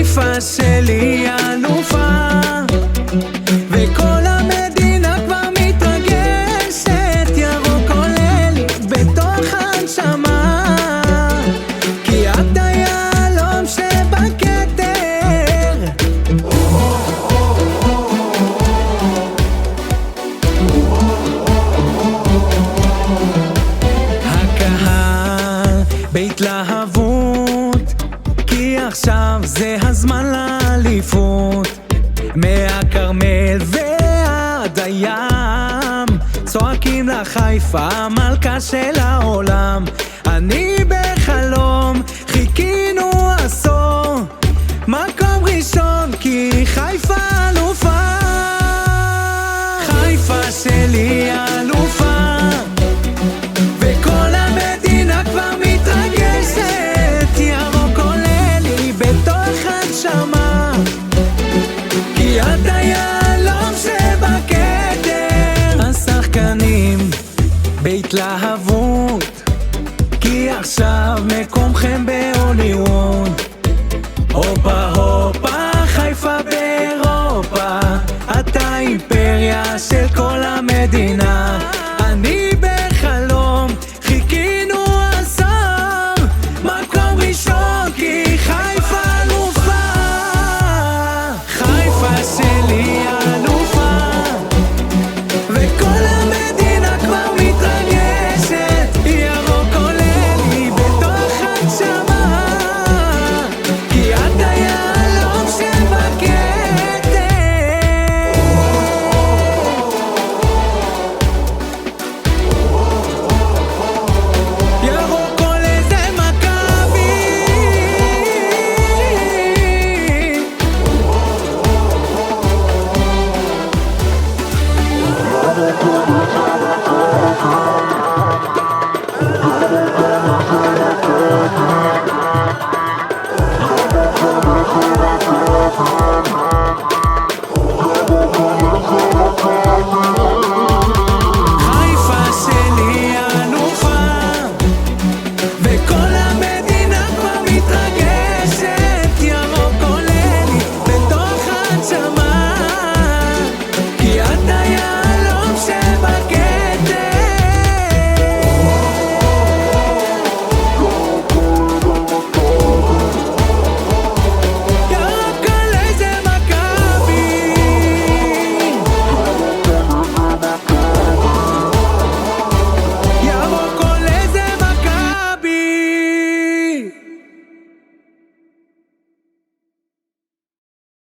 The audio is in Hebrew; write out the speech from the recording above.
חיפה שלי אלופה, וכל המדינה כבר מתרגשת, ירוק עולה לי בתוך הנשמה, כי את היהלום שבכתר. הקהל בהתלהבות, כי עכשיו זה הזמן לאליפות. מהכרמל ועד הים צועקים לחיפה, המלכה של העולם. אני בחלום, חיכינו עשור, מקום ראשון, כי חיפה אלופה. חיפה שלי אלופה, וכל המדינה כבר מתרגשת, ירוק עולה לי בתוך הנשמה, כי את היהלום שבכתר. השחקנים בהתלהבות,